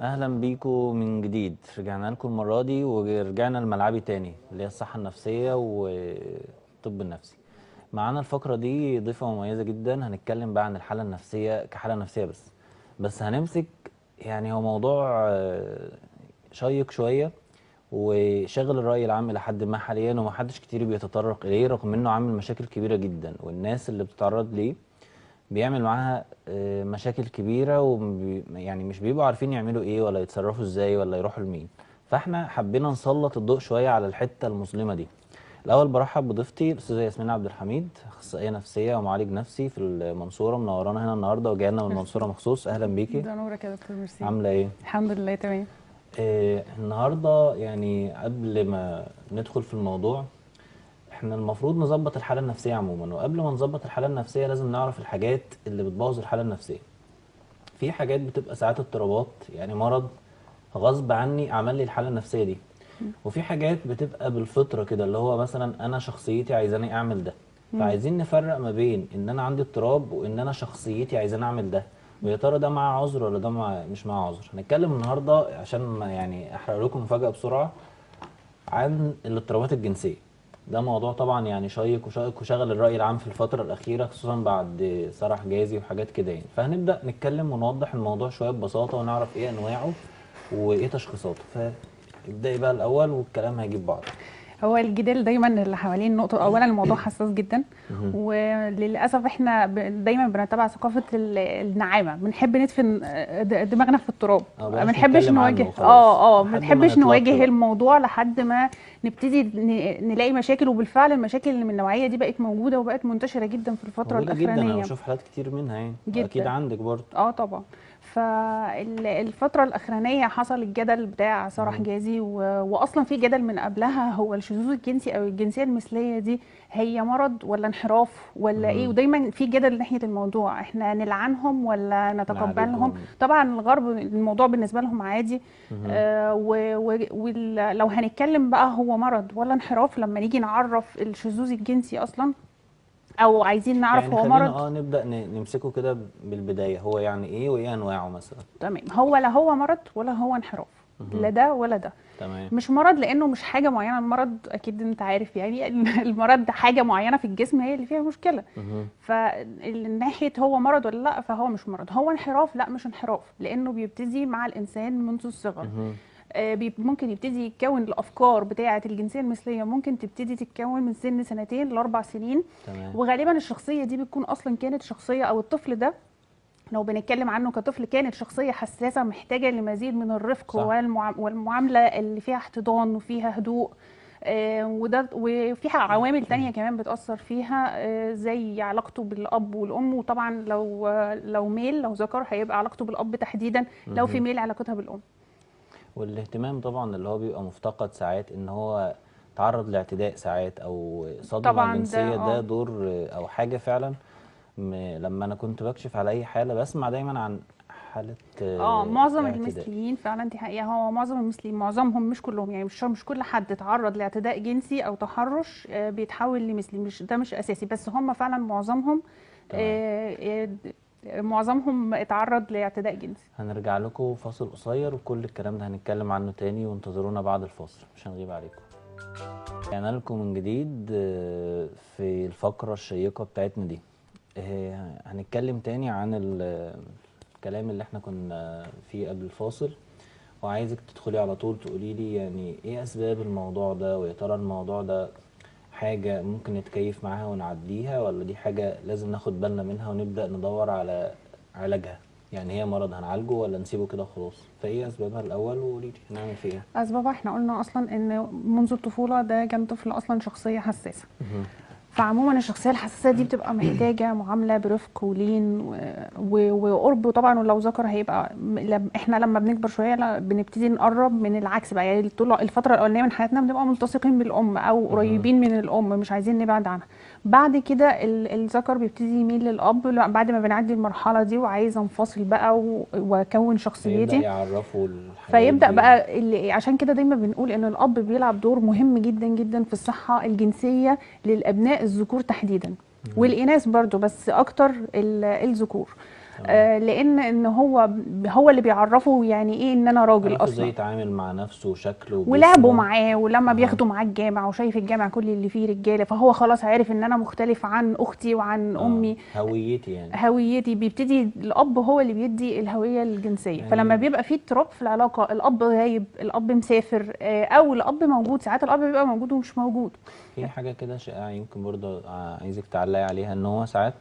اهلا بيكم من جديد. رجعنا لكم المره دي ورجعنا لملعبي تاني اللي هي الصحه النفسيه والطب النفسي. معانا الفقره دي ضيفه مميزه جدا، هنتكلم بقى عن الحاله النفسيه كحاله نفسيه بس هنمسك. يعني هو موضوع شيق شويه وشغل الراي العام الى حد ما حاليا، ومحدش كتير بيتطرق اليه رغم انه عامل مشاكل كبيره جدا، والناس اللي بتتعرض ليه بيعمل معاها مشاكل كبيرة، يعني مش بيبقوا عارفين يعملوا ايه ولا يتصرفوا ازاي ولا يروحوا لمين. فاحنا حبينا نسلط الضوء شوية على الحتة المظلمة دي. الأول برحب بضيفتي الأستاذة ياسمين عبد الحميد، أخصائية نفسية ومعالج نفسي في المنصورة، منورانا هنا النهاردة وجاية لنا من المنصورة مخصوص. أهلا بيكي. ده نورك يا دكتور، ميرسي. عاملة ايه؟ الحمد لله تمام. النهاردة يعني قبل ما ندخل في الموضوع، احنا المفروض نظبط الحالة النفسية عموما، وقبل ما نظبط الحالة النفسية لازم نعرف الحاجات اللي بتبوظ الحالة النفسية. في حاجات بتبقى ساعات اضطرابات، يعني مرض غصب عني عمل لي الحاله النفسيه دي، وفي حاجات بتبقى بالفطره كده، اللي هو مثلا انا شخصيتي عايزاني اعمل ده. فعايزين نفرق ما بين ان انا عندي اضطراب وان انا شخصيتي عايزاني اعمل ده، ويا ترى ده معاه عذر ولا ده مش معاه عذر. هنتكلم النهارده عشان ما يعني احرق لكم مفاجاه بسرعه عن الاضطرابات الجنسيه. ده موضوع طبعا يعني شيق وشغل الرأي العام في الفترة الأخيرة، خصوصا بعد سرح جازي وحاجات كده يعني. فهنبدأ نتكلم ونوضح الموضوع شوية ببساطة ونعرف ايه أنواعه وايه تشخيصاته. فابدأي بقى الأول والكلام هيجيب بعض. هو الجدال دايما اللي حوالين النقطة، أولا الموضوع حساس جدا، وللأسف احنا دايما بنتبع ثقافة النعامة، بنحب ندفن دماغنا في التراب، ما بلاش بنحبش نتكلم عنه نواجه وخلاص ما لحد ما بنحبش نتلط نواجه بقى. الموضوع لحد ما نبتدي نلاقي مشاكل. وبالفعل المشاكل اللي من النوعية دي بقت موجودة وبقت منتشرة جدا في الفترة موجودة جدا، أنا الأخرانية بشوف حالات كتير منها يعني، وأكيد جدا. عندك برضه. طبعا. فالفترة الأخرانية حصل الجدل بتاع سرح جازي وأصلا في جدل من قبلها، هو الشذوذ الجنسي أو الجنسية المثلية دي هي مرض ولا انحراف ولا إيه؟ ودايما في جدل ناحية الموضوع، إحنا نلعنهم ولا نتقبلهم؟ نعالجهم. طبعا الغرب الموضوع بالنسبة لهم عادي. ولو هنتكلم بقى هو مرض ولا انحراف، لما نيجي نعرف الشذوذ الجنسي أصلا أو عايزين نعرف يعني هو خلينا مرض. نبدأ نمسكه كده بالبداية، هو يعني ايه وايه أنواعه مثلا؟ تمام، هو لا هو مرض ولا هو انحراف، لا ده ولا ده. تمام. مش مرض لانه مش حاجه معينه، المرض اكيد انت عارف يعني المرض حاجه معينه في الجسم هي اللي فيها مشكله. فالناحيه هو مرض ولا لا، فهو مش مرض. هو انحراف؟ لا مش انحراف، لانه بيبتدي مع الانسان منذ الصغر. ممكن يبتدي يتكون الافكار بتاعه الجنسيه المثليه، ممكن تبتدي تتكون من سن 2 ل4 سنين. تمام. وغالبا الشخصيه دي بتكون اصلا كانت شخصيه، او الطفل ده لو بنتكلم عنه كطفل كانت شخصية حساسة محتاجة لمزيد من الرفق، صح. والمعاملة اللي فيها احتضان وفيها هدوء. وفيها عوامل تانية كمان بتأثر فيها، زي علاقته بالأب والأم. وطبعا لو ميل، لو ذكر، هيبقى علاقته بالأب تحديدا، لو في ميل علاقتها بالأم. والاهتمام طبعا اللي هو بيبقى مفتقد ساعات، ان هو تعرض لاعتداء ساعات او صدمة طبعا ده جنسية، ده دور او حاجة فعلا. لما انا كنت بكشف على اي حالة بسمع دايما عن حالة معظم اعتداء. المثليين فعلا، دي حقيقة، هو معظم المثليين، معظمهم مش كلهم يعني، مش كل حد اتعرض لاعتداء جنسي او تحرش بيتحول لمثلي، مش ده مش اساسي، بس هم فعلا معظمهم تمام. معظمهم اتعرض لاعتداء جنسي. هنرجع لكم فاصل قصير وكل الكلام ده هنتكلم عنه تاني، وانتظرونا بعد الفاصل مش هنغيب عليكم. يعني لكم من جديد في الفقرة الشيقة بتاعتنا دي. هنتكلم تاني عن الكلام اللي احنا كنا فيه قبل الفاصل، وعايزك تدخلي على طول تقولي لي يعني ايه اسباب الموضوع ده، ويا ترى الموضوع ده حاجة ممكن نتكيف معاها ونعديها، ولا دي حاجة لازم ناخد بالنا منها ونبدأ ندور على علاجها؟ يعني هي مرض هنعالجه ولا نسيبه كده خلاص؟ فايه اسبابها الاول وقولي لي هنعمل فيه ايه؟ اسبابها احنا قلنا اصلا ان منذ الطفولة ده كان طفل اصلا شخصية حساسة. فعموما الشخصيه الحساسه دي بتبقى محتاجه معامله برفق ولين وقرب. طبعا ولو ذكر هيبقى احنا لما بنكبر شويه بنبتدي نقرب من العكس بقى، يعني طول الفتره الاولانيه من حياتنا بنبقى ملتصقين بالام او قريبين من الام، مش عايزين نبعد عنها. بعد كده الذكر بيبتدي يميل للاب بعد ما بنعدي المرحله دي وعايز انفصل بقى واكون فيبدأ شخصيتي. يعرفوا الحاجات فيبدأ دي. بقى عشان كده دايما بنقول ان الاب بيلعب دور مهم جدا جدا في الصحة الجنسية للابناء الذكور تحديدا، والاناث برضو بس اكتر الذكور. لان ان هو اللي بيعرفه يعني ايه ان انا راجل عرف ازاي اصلا. يتعامل مع نفسه وشكله ولعبوا وجسمه. معاه، ولما اها. بياخدوا معاه الجامع وشايف الجامع كل اللي فيه رجاله، فهو خلاص عارف ان انا مختلف عن اختي وعن اه، امي. هويتي يعني. هويتي بيبتدي الاب هو اللي بيدي الهويه الجنسيه. فلما يعني بيبقى في اضطراب في العلاقه، الاب غايب، الاب مسافر، او الاب موجود، ساعات الاب بيبقى موجود ومش موجود. في حاجة كده شائعة يمكن برضه عايزك تعلقي عليها، ان هو ساعات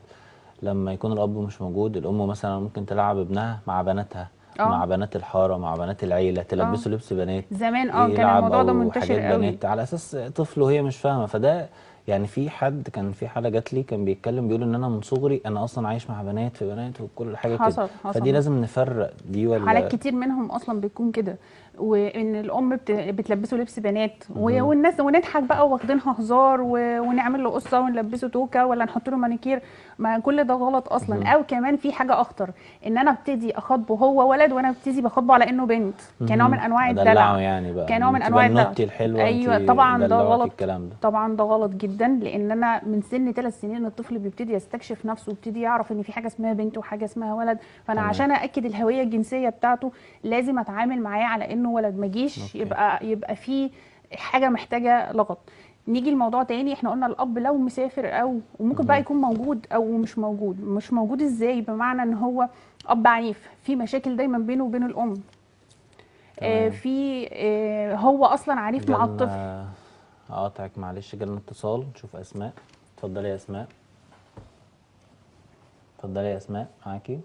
لما يكون الأب مش موجود، الأم مثلا ممكن تلعب ابنها مع بناتها، اه. مع بنات الحارة، مع بنات العيلة، اه. تلبسه لبس بنات، زمان كان يلعب الموضوع ده أو منتشر حاجات قوي. بنات على أساس طفل وهي مش فاهمة. فده يعني في حد كان في حالة جات لي كان بيتكلم بيقول إن أنا من صغري أنا أصلا عايش مع بنات في بنات وكل حاجة كده. فدي حصل. لازم نفرق دي حالات ولا؟ كتير منهم اصلا بيكون كده، وان الام بتلبسه لبس بنات، مهم. والناس ونضحك بقى واخدينها هزار، ونعمل له قصه ونلبسه توكه ولا نحط له مانيكير. ما كل ده غلط اصلا. مهم. او كمان في حاجه اخطر، ان انا ابتدي اخاطبه هو ولد وانا ابتدي بخاطبه على انه بنت، كنوع من مهم. انواع أدلعه الدلع. يعني بقى، كنوع إن من أنت انواع الدلع. بنوتي الحلوة أنت ايوه طبعا ده دلوعتي غلط. الكلام ده. طبعا ده غلط جدا، لان انا من سن 3 سنين الطفل بيبتدي يستكشف نفسه ويبتدي يعرف ان في حاجه اسمها بنت وحاجه اسمها ولد. فانا تمام. عشان ااكد الهويه الجنسيه بتاعته لازم اتعامل معاه على انه ولد، ما جيش أوكي. يبقى في حاجه محتاجه لغط. نيجي لموضوع تاني، احنا قلنا الاب لو مسافر او وممكن بقى مهم. يكون موجود او مش موجود ازاي، بمعنى ان هو اب عنيف، في مشاكل دايما بينه وبين الام. تمام. في هو اصلا عنيف مع الطفل. جالنا، هقاطعك معلش، جالنا اتصال، نشوف اسماء. اتفضلي يا اسماء. اتفضلي يا اسماء، معاكي.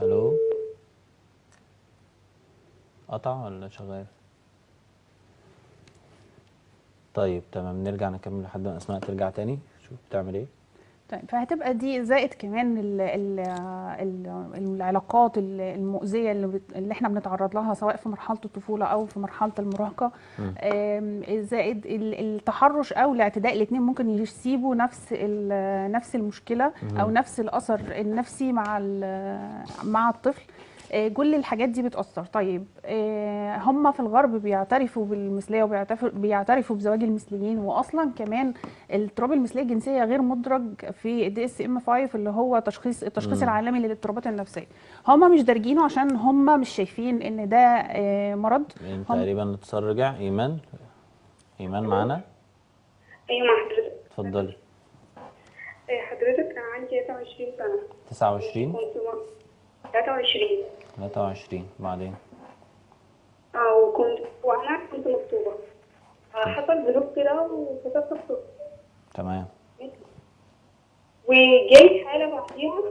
الو. قطع ولا شغال؟ طيب تمام، نرجع نكمل لحد ما اسماء ترجع تاني. شوف بتعمل ايه. طيب فهتبقى دي زائد كمان ال العلاقات المؤذية اللي احنا بنتعرض لها سواء في مرحلة الطفولة أو في مرحلة المراهقة. مم. زائد التحرش أو الاعتداء، الاتنين ممكن يسيبوا نفس المشكلة أو مهم. نفس الأثر النفسي مع الطفل. كل الحاجات دي بتأثر. طيب هم في الغرب بيعترفوا بالمثلية وبيعترفوا بزواج المثليين، وأصلا كمان الاضطراب المثليه الجنسيه غير مدرج في الدي اس ام 5 اللي هو التشخيص مم. العالمي للاضطرابات النفسيه. هم مش دارجينه عشان هم مش شايفين ان ده مرض. يعني هم تقريبا الاتصال رجع. ايمان، ايمان معانا. ايوه مع حضرتك. اتفضلي. حضرتك انا عندي 23 سنه. 29. كنت 23. 23 بعدين. وانا كنت مخطوبه. حصل ظروف كده وكتبت الخطوبه. تمام. وجاي حاله بعديها.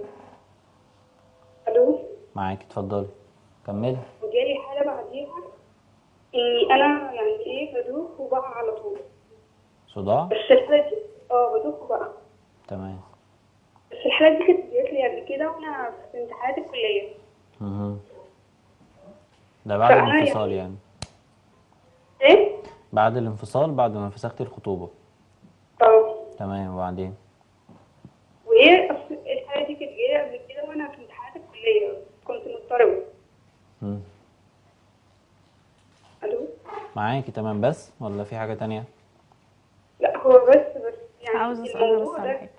الو. معاكي، اتفضلي كملي. وجالي حاله بعديها اني انا يعني بدوخ وبقع على طول. صداع. بس الحاله دي بدوخ وبقع. تمام. بس الحاله دي كانت جات لي قبل كده وانا في امتحانات الكليه. مهم. ده بعد فانا الانفصال يعني. ايه. بعد الانفصال، بعد ما فسختي الخطوبة. اه. تمام، وبعدين. وهي اصل الحاله دي كانت جايه قبل كده وانا في امتحانات الكليه كنت مضطربه. مم. الو. معاكي تمام، بس ولا في حاجة تانية؟ لا هو بس يعني عاوزه اسالها بس الموضوع على ده حاجه.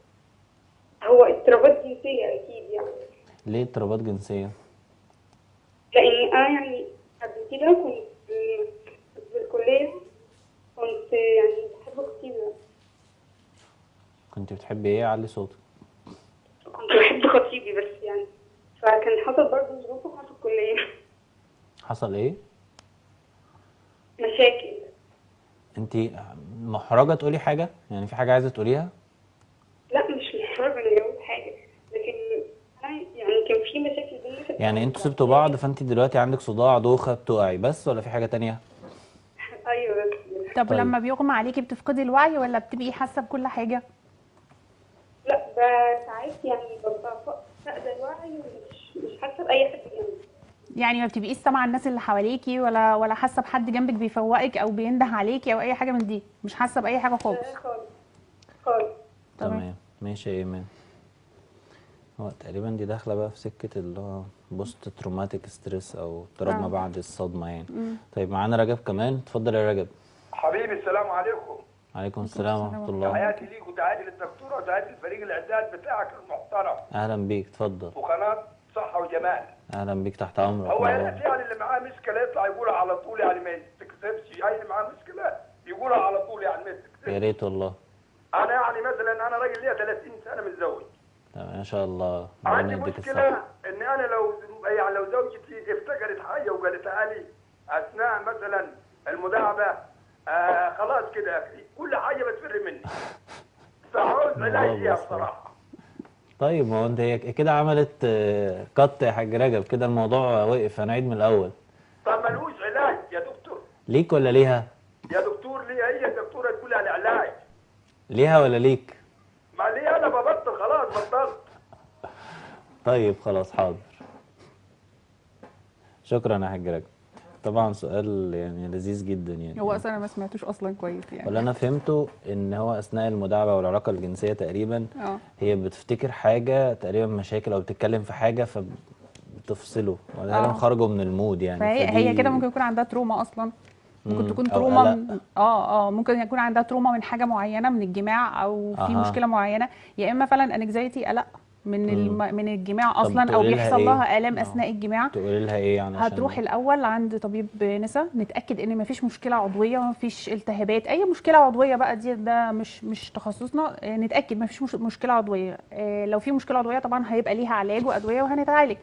هو اضطرابات جنسيه اكيد يعني. ليه اضطرابات جنسية؟ لان انا يعني قبل كده كنت في الكليه كنت يعني بحب خطيبي. كنت بتحبي ايه؟ علي صوتك. كنت بحب خطيبي بس يعني فكان حصل برضه ظروف في الكليه. حصل ايه؟ مشاكل. انت محرجة تقولي حاجة؟ يعني في حاجة عايزة تقوليها؟ لا مش محرجه اني اقول حاجه، لكن انا يعني كان في مشاكل بينا في يعني الاول انتوا وبعد سبتوا كده بعض فانت دلوقتي عندك صداع، دوخة، بتقعي بس، ولا في حاجة تانية؟ ايوه بس. طب طيب. لما بيغمى عليكي بتفقدي الوعي ولا بتبقي حاسه بكل حاجه؟ لا ساعات يعني ببقى فاقدة الوعي ومش حاسة بأي حد جنبي. يعني ما بتبقيش سامعه الناس اللي حواليكي ولا حاسه بحد جنبك بيفوقك او بينده عليكي او اي حاجه من دي؟ مش حاسه باي حاجه خالص؟ لا خالص خالص. تمام. تمام، ماشي يا ايمان. هو تقريبا دي داخلة بقى في سكة اللي هو بوست تروماتيك ستريس او اضطراب ما اه. بعد الصدمة يعني. طيب معانا رجب كمان، اتفضل يا رجب. حبيبي السلام عليكم. عليكم السلام ورحمة الله. تحياتي ليك وتحياتي للدكتوره وتحياتي للفريق الاعداد بتاعك المحترم أهلا بيك، اتفضل. وقناه صحه وجمال. أهلا بيك، تحت أمرك. هو يا والله. ريت يعني اللي معاه مشكله يطلع يقولها على طول، يعني ما يتكسفش. اي اللي معاه مشكله يقولها على طول، يعني ما يتكسفش. يا ريت والله. انا يعني مثلا انا راجل ليا 30 سنه متزوج. تمام، ما شاء الله، عندي ربنا يديك مشكله الصحة. ان انا لو زوجتي افتكرت حاجه وقالتها لي اثناء مثلا المداعبه، خلاص كده كل حاجه بتفر مني. فعاوز علاج ليها بصراحه. طيب، ما هو انت هي كده عملت قط يا حاج رجب، كده الموضوع وقف، هنعيد من الأول. طب ملوش علاج يا دكتور؟ ليك ولا ليها؟ يا دكتور ليه؟ هي الدكتوره تقول على علاج. ليها ولا ليك؟ ما ليه؟ انا ببطل خلاص، بطلت. طيب خلاص، حاضر. شكرا يا حاج رجب. طبعا سؤال يعني لذيذ جدا يعني. هو اصلا انا ما سمعتوش اصلا كويس يعني. واللي انا فهمته ان هو اثناء المداعبه والعلاقه الجنسيه تقريبا هي بتفتكر حاجه تقريبا مشاكل او بتتكلم في حاجه فبتفصله، وتقريبا خرجوا من المود يعني. فهي كده ممكن يكون عندها تروما اصلا. ممكن تكون أو تروما من ممكن يكون عندها تروما من حاجه معينه، من الجماع او في مشكله معينه، يا اما فعلا انكزايتي، قلق من الجماع اصلا، او بيحصل لها الام اثناء الجماع. تقولي لها ايه يعني؟ هتروح الاول عند طبيب نساء، نتاكد ان مفيش مشكله عضويه، مفيش التهابات، اي مشكله عضويه بقى ده مش تخصصنا. نتاكد مفيش مشكله عضويه. لو في مشكله عضويه طبعا هيبقى ليها علاج وادويه وهنتعالج.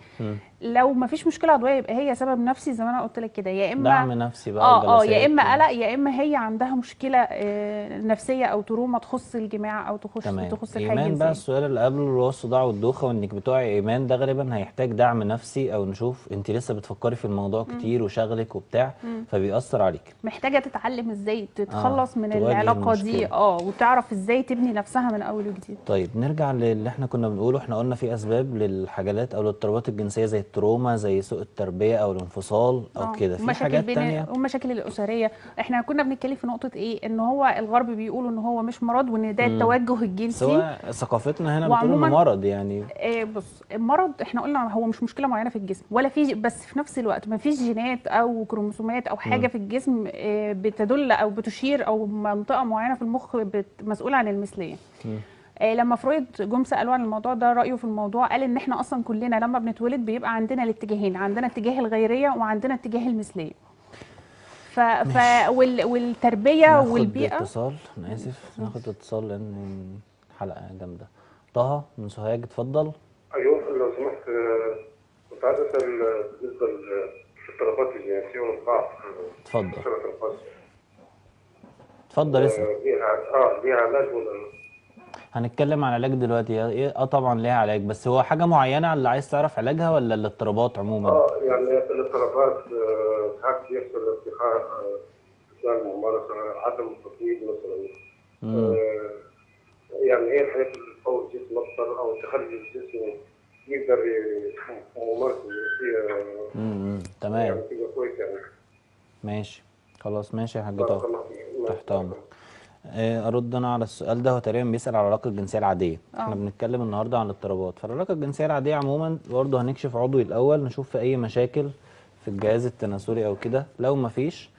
لو مفيش مشكله عضويه يبقى هي سبب نفسي زي ما انا قلت لك كده، يا اما دعم نفسي بقى يا اما قلق، يا اما هي عندها مشكله نفسيه او تروما تخص الجماع او تخص الحاجه ايمان بقى السؤال اللي قبله اللي هو الصداع والدوخه وانك بتوعي ايمان، ده غالبا هيحتاج دعم نفسي، او نشوف انت لسه بتفكري في الموضوع كتير وشغلك وبتاع، فبيأثر عليك. محتاجه تتعلم ازاي تتخلص من العلاقه دي، وتعرف ازاي تبني نفسها من اول وجديد. طيب نرجع للي احنا كنا بنقوله. احنا قلنا في اسباب للحاجات او للاضطرابات الجنسيه زي التروما، زي سوء التربيه او الانفصال او كده. في حاجات تانية والمشاكل الاسريه. احنا كنا بنتكلم في نقطه ايه، ان هو الغرب بيقولوا ان هو مش مرض، وان ده التوجه الجنسي، سواء ثقافتنا هنا بتقول انه مرض يعني. بص، المرض احنا قلنا هو مش مشكله معينه في الجسم ولا في، بس في نفس الوقت ما فيش جينات او كروموسومات او حاجه في الجسم بتدل او بتشير، او منطقه معينه في المخ مسؤوله عن المثليه. لما فرويد جم سالوه عن الموضوع ده، رايه في الموضوع قال ان احنا اصلا كلنا لما بنتولد بيبقى عندنا الاتجاهين، عندنا اتجاه الغيريه وعندنا اتجاه المثليه. والتربيه والبيئه. ناخد اتصال، انا اسف، ناخد اتصال لان الحلقه جامده. طه من سوهاج، اتفضل. ايوه لو سمحت، كنت عايز اسال بالنسبه للاضطرابات الجنسيه والانقاذ. اتفضل. اتفضل اسال. ليها علاج ولا؟ هنتكلم عن علاج دلوقتي. طبعا ليها علاج، بس هو حاجه معينه اللي عايز تعرف علاجها ولا الاضطرابات عموما؟ يعني الاضطرابات ساعات يحصل ارتخاء اثناء الممارسه، عدم التطويل مثلا. يعني ايه الحاجات اللي تقوي الجسم اكثر او تخلي الجسم يقدر ممارسه فيها. تمام. يعني تبقى كويس يعني. ماشي خلاص، ماشي يا حاج طه، تحت امرك. ارد انا على السؤال ده. هو تقريبا بيسال على العلاقه الجنسيه العاديه. احنا بنتكلم النهارده عن الاضطرابات. فالعلاقه الجنسيه العاديه عموما برضه هنكشف عضوي الاول، نشوف في اي مشاكل في الجهاز التناسلي او كده. لو مفيش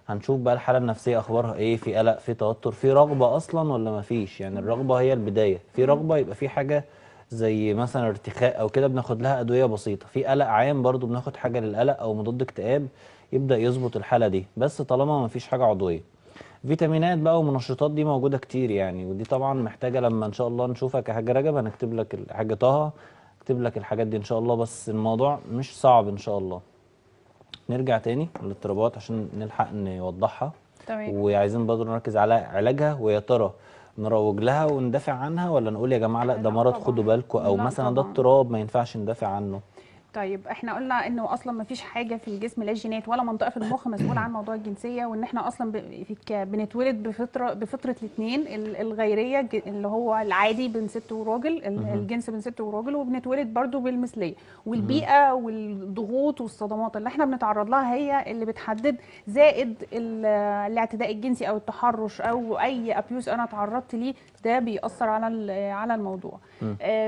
هنشوف بقى الحاله النفسيه اخبارها ايه، في قلق، في توتر، في رغبه اصلا ولا مفيش. يعني الرغبه هي البدايه. في رغبه يبقى في حاجه زي مثلا ارتخاء او كده، بناخد لها ادويه بسيطه. في قلق عام برضه بناخد حاجه للقلق او مضاد اكتئاب يبدا يظبط الحاله دي، بس طالما مفيش حاجه عضويه. فيتامينات بقى ومنشطات دي موجوده كتير يعني، ودي طبعا محتاجه لما ان شاء الله نشوفك يا حاج رجب هنكتب لك حاج طه، اكتب لك الحاجات دي ان شاء الله. بس الموضوع مش صعب ان شاء الله. نرجع تاني للاضطرابات عشان نلحق نوضحها. تمام. وعايزين برضه نركز على علاجها، ويا ترى نروج لها وندافع عنها ولا نقول يا جماعه لا ده مرض خدوا بالكم، او مثلا ده اضطراب ما ينفعش ندافع عنه. طيب احنا قلنا انه اصلا ما فيش حاجه في الجسم، لا جينات ولا منطقه في المخ مسؤوله عن موضوع الجنسيه، وان احنا اصلا بنتولد بفطره الاثنين، الغيريه اللي هو العادي بين ست وراجل، الجنس بين ست وراجل، وبنتولد برضو بالمثليه. والبيئه والضغوط والصدمات اللي احنا بنتعرض لها هي اللي بتحدد، زائد الاعتداء الجنسي او التحرش او اي ابيوز انا تعرضت ليه، ده بيأثر على الموضوع.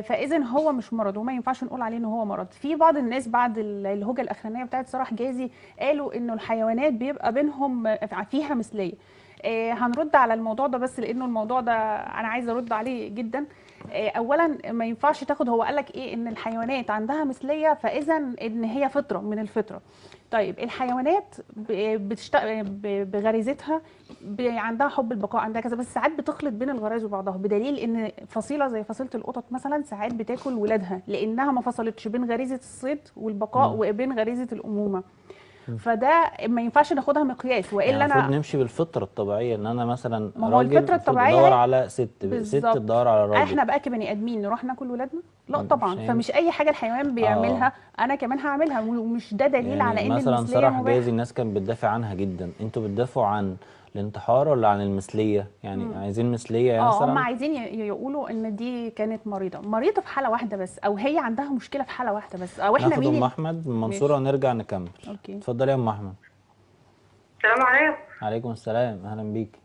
فاذا هو مش مرض، وما ينفعش نقول عليه ان هو مرض. في بعض الناس بعد الهوجه الاخرانيه بتاعت صلاح جازي قالوا انه الحيوانات بيبقى بينهم فيها مثليه. هنرد على الموضوع ده، بس لانه الموضوع ده انا عايزه ارد عليه جدا. اولا ما ينفعش تاخد، هو قالك ايه ان الحيوانات عندها مثليه، فاذا ان هي فطره من الفطره. طيب الحيوانات بغريزتها عندها حب البقاء، عندها كذا، بس ساعات بتخلط بين الغرائز وبعضها، بدليل ان فصيله زي فصيله القطط مثلا ساعات بتاكل ولادها لانها ما فصلتش بين غريزه الصيد والبقاء وبين غريزه الامومه. فده ما ينفعش ناخدها مقياس، يعني والا المفروض انا نمشي بالفطره الطبيعيه، ان انا مثلا ما هو راجل الفطره المفروض الطبيعيه يدور هي على ست بالظبط. تدور على راجل. احنا بقى كبني ادمين نروح ناكل ولادنا؟ لا مش طبعا. هينفع. فمش اي حاجه الحيوان بيعملها انا كمان هعملها، ومش ده دليل يعني على ان مثلا المثليه سارة مباحه. حجازي الناس كانت بتدافع عنها جدا، انتوا بتدافعوا عن الانتحار ولا عن المثليه؟ يعني عايزين مثليه يعني هم مثلا. عايزين يقولوا ان دي كانت مريضه في حاله واحده بس، او هي عندها مشكله في حاله واحده بس، او احنا ناخد مين ام احمد من المنصوره ماشي. ونرجع نكمل. اوكي. اتفضلي يا ام احمد. السلام عليكم. عليكم السلام، اهلا بيك.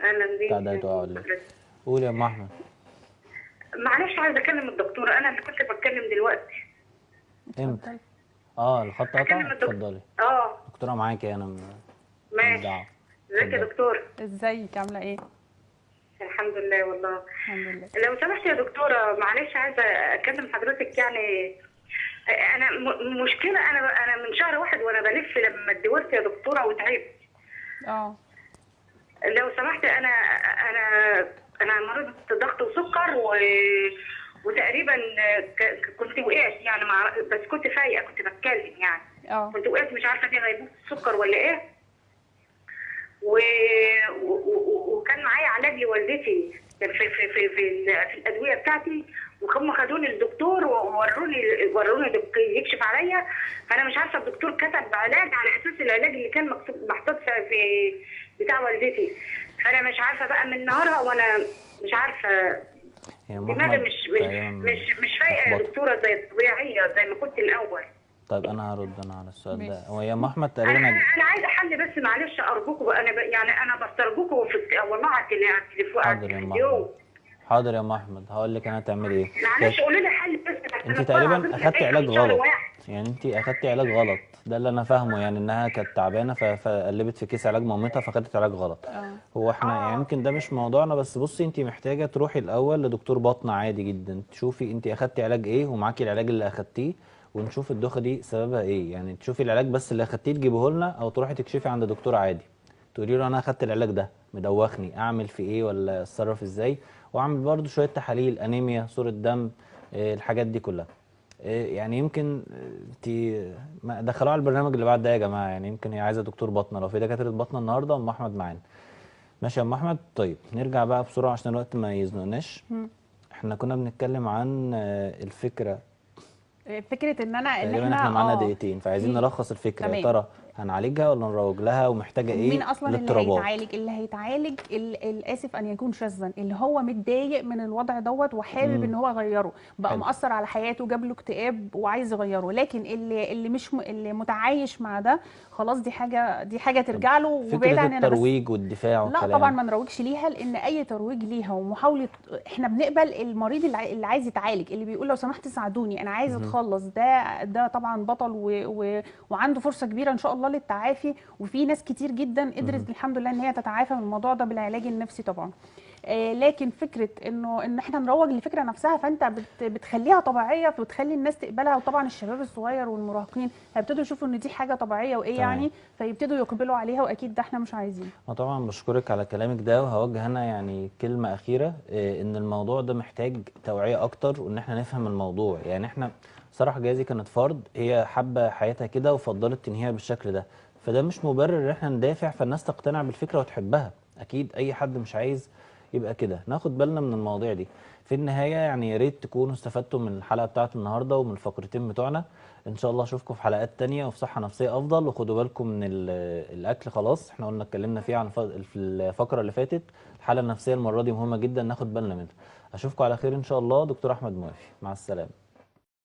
اهلا بتاع بيك. ده دعاء ولا ايه؟ قولي يا ام احمد. معلش عايزه اكلم الدكتوره، انا اللي كنت بتكلم دلوقتي. امتى؟ اتفضل. الخط قطع. اكلم الدكتور. اتفضلي. اه دكتوره معاكي انا ماشي. الدعوه. ازيك يا دكتور؟ ازيك عامله ايه؟ الحمد لله والله. الحمد لله. لو سمحت يا دكتوره، معلش عايزه اكلم حضرتك. يعني انا مشكله، انا من شهر واحد وانا بلف لما اتجوزت يا دكتوره وتعبت. اه لو سمحت، انا مريضه ضغط وسكر وتقريبا كنت وقعت يعني بس كنت فايقه، كنت بتكلم يعني. كنت وقعت، مش عارفه دي غيبوبه السكر ولا ايه. وكان معايا علاج لوالدتي في الادويه بتاعتي، وهم خدوني للدكتور ووروني يكشف عليا. فانا مش عارفه الدكتور كتب علاج على اساس العلاج اللي كان مكتوب محطوط في بتاع والدتي. فانا مش عارفه بقى من نهارها وانا مش عارفه، دماغي مش فايقه يا دكتوره زي الطبيعيه زي ما كنت الاول. طيب انا هرد على السؤال ده. هو يا ام احمد تقريبا انا عايزه حل بس، معلش ارجوكم. يعني انا بسترجوكم والله على التليفون. حاضر يا ام احمد. حاضر يا ام احمد، هقول لك انا هتعملي ايه. معلش قولي لي حل بس. انت تقريبا اخدتي علاج غلط. يعني انت اخدتي علاج غلط، ده اللي انا فاهمه. يعني انها كانت تعبانه فقلبت في كيس علاج مامتها فخدت علاج غلط. هو احنا يعني يمكن ده مش موضوعنا، بس بصي انت محتاجه تروحي الاول لدكتور باطنه عادي جدا، تشوفي انت اخدتي علاج ايه ومعاكي العلاج اللي اخدتيه، ونشوف الدوخه دي سببها ايه. يعني تشوفي العلاج بس اللي اخدتيه تجيبه لنا، او تروحي تكشفي عند دكتور عادي تقولي له انا اخدت العلاج ده مدوخني، اعمل في ايه ولا اتصرف ازاي، واعمل برضو شويه تحاليل، انيميا، صوره دم، الحاجات دي كلها. يعني يمكن انت دخلوها على البرنامج اللي بعد ده يا جماعه. يعني يمكن هي عايزه دكتور باطنه، لو في دكاتره باطنه النهارده ام احمد معانا. ماشي يا ام احمد. طيب نرجع بقى بسرعه عشان الوقت ما يزنقناش. احنا كنا بنتكلم عن الفكره ان انا تقريبا احنا معانا دقيقتين، فعايزين نلخص الفكره. يا ترى هنعالجها ولا نروج لها، ومحتاجه ايه مين اصلا الاضطرابات؟ اللي هيتعالج الاسف ان يكون شاذا، اللي هو متضايق من الوضع دوت وحابب ان هو يغيره، بقى مأثر على حياته، جاب له اكتئاب وعايز يغيره. لكن اللي مش اللي متعايش مع ده خلاص، دي حاجه ترجع له وبعيد عننا. الترويج والدفاع والكلام. لا طبعا ما نروجش ليها، لان اي ترويج ليها ومحاوله، احنا بنقبل المريض اللي عايز يتعالج، اللي بيقول لو سمحت ساعدوني انا عايز اتخلص، ده طبعا بطل وعنده فرصه كبيره ان شاء الله للتعافي. وفي ناس كتير جدا قدرت الحمد لله ان هي تتعافى من الموضوع ده بالعلاج النفسي طبعا. لكن فكره ان احنا نروج للفكره نفسها، فانت بتخليها طبيعيه، فبتخلي الناس تقبلها. وطبعا الشباب الصغير والمراهقين هيبتدوا يشوفوا ان دي حاجه طبيعيه وايه يعني، فيبتدوا يقبلوا عليها، واكيد ده احنا مش عايزينه. طبعا بشكرك على كلامك ده، وهوجه انا يعني كلمه اخيره، ان الموضوع ده محتاج توعيه اكتر، وان احنا نفهم الموضوع. يعني احنا سارة حجازي كانت فرد، هي حابه حياتها كده وفضلت تنهيها بالشكل ده، فده مش مبرر ان احنا ندافع فالناس تقتنع بالفكره وتحبها. اكيد اي حد مش عايز يبقى كده. ناخد بالنا من المواضيع دي. في النهايه يعني يا ريت تكونوا استفدتوا من الحلقه بتاعت النهارده ومن الفقرتين بتوعنا. ان شاء الله اشوفكم في حلقات تانية وفي صحه نفسيه افضل. وخدوا بالكم من الاكل، خلاص احنا قلنا اتكلمنا فيه عن في الفقره اللي فاتت. الحاله النفسيه المره دي مهمه جدا ناخد بالنا منها. اشوفكم على خير ان شاء الله. دكتور احمد موافي، مع السلامه.